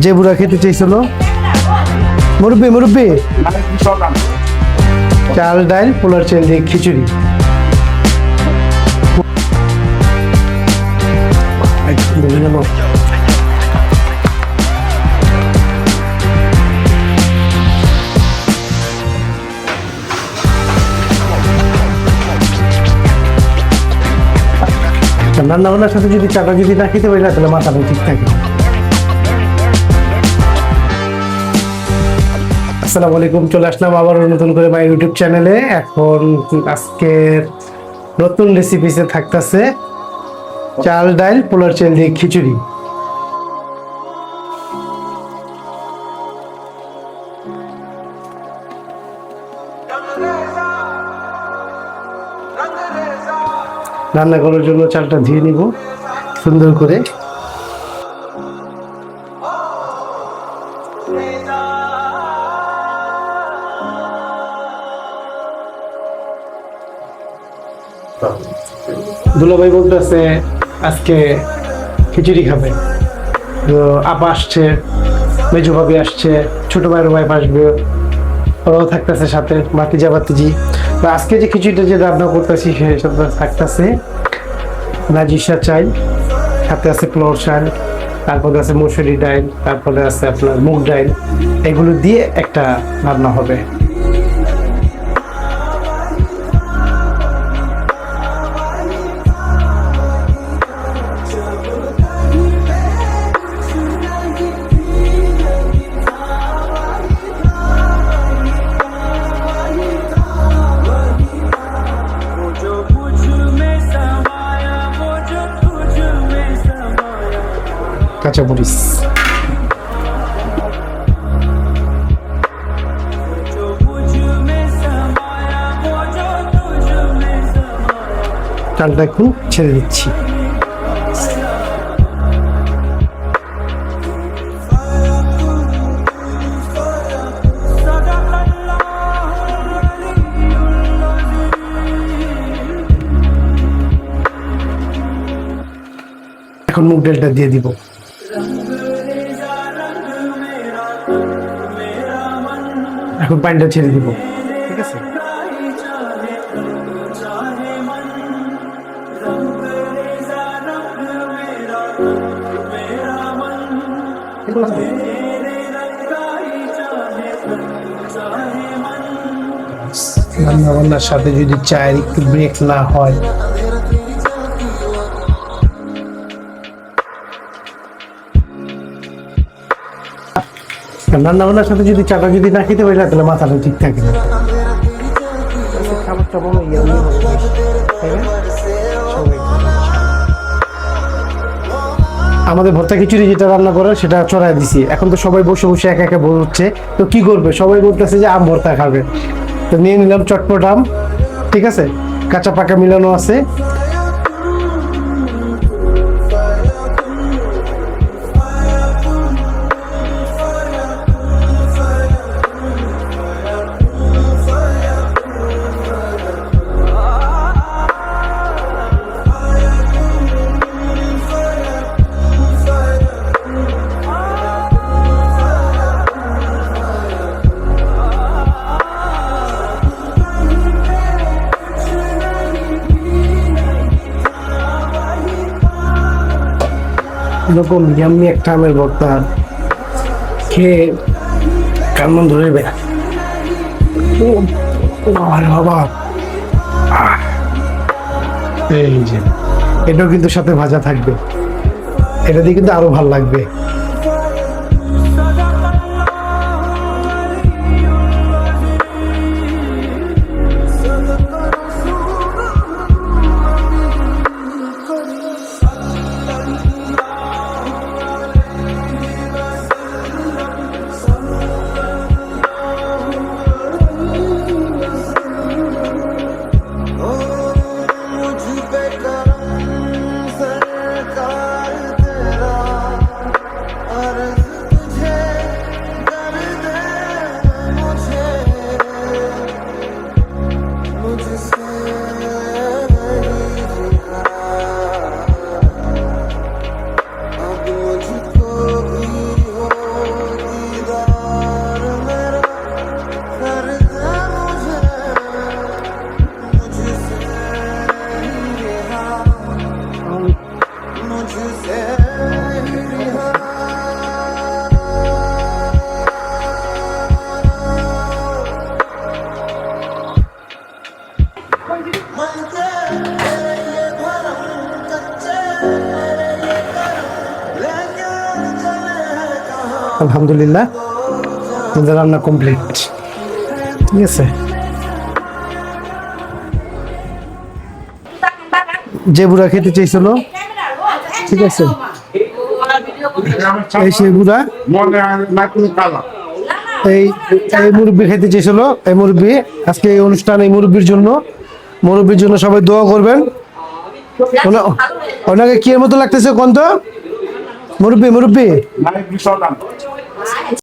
যে বুড়া খেতে চাইছিল মুরব্বি মুরব্বি চাল ডাল পোলার চাল দিয়ে খিচুড়ি। রান্না বান্নার সাথে যদি চাটা যদি না খেতে পারি না তাহলে মাথাটা ঠিক থাকে। আসসালামু আলাইকুম, চলে আসলাম আবার নতুন করে মাই ইউটিউব চ্যানেলে। এখন আজকের নতুন রেসিপিসে থাকতেছে চাল ডাল পোলার চাল দিয়ে খিচুড়ি। রান্না করার জন্য চালটা ধুয়ে নিব সুন্দর করে। দুলাভাই বলতেছে আজকে খিচুড়ি খাবে, তো আপা আসছে, মেজো ভাবি আসছে, ছোট ভাইয়ের ওয়াইফ আসবে, ওরাও থাকতেছে সাথে, ভাতিজা ভাতিজি। তো আজকে যে খিচুড়িটা যে রান্না করতেছি সেটা থাকতেছে নাজিসা চাল, সাথে আছে পোলাও চাল, তারপরে আছে মসুরি ডাল, তারপরে আছে আপনার মুগ ডাল, এগুলো দিয়ে একটা রান্না হবে। কাঁচামরিচ, চালটা একটু ছেড়ে দিচ্ছি। এখন মুগ ডালটা দিয়ে দিব। এখন পানিটা ছেড়ে দিব, ঠিক আছে? রান্না বান্নার সাথে যদি চায়ের একটু ব্রেক না হয়, রান্না বান্নার সাথে যদি চাটা যদি না খেতে পারি না তাহলে মাথাটা ঠিক থাকে না। খাবারটা বলো আমাদের ভর্তা খিচুড়ি যেটা রান্না করে সেটা চড়াই দিছি। এখন তো সবাই বসে বসে একা একা বলছে, তো কি করবে, সবাই বলতেছে যে আম ভর্তা খাবে, তো নিয়ে নিলাম চটপট আম, ঠিক আছে, কাঁচা পাকা মিলানো আছে। এরকম ইয়াম্মি একটা আমের ভর্তা খেয়ে কান্মন ধরে বেড়া বাবা। এই যে এটাও কিন্তু সাথে ভাজা থাকবে, এটা দিয়ে কিন্তু আরো ভালো লাগবে। আলহামদুলিল্লাহ আমাদের রান্না কমপ্লিট। ঠিক আছে, যে বুড়া খেতে চাইছিল, ঠিক আছে, এই সেই বুড়া এই এই মুরব্বী খেতে চেয়েছিল। এই মুরব্বী আজকে এই অনুষ্ঠান, এই মুরব্বীর জন্য সবাই দোয়া করবেন। ওনাকে কি এর মতো লাগতেছে কোন তো মুরব্বী?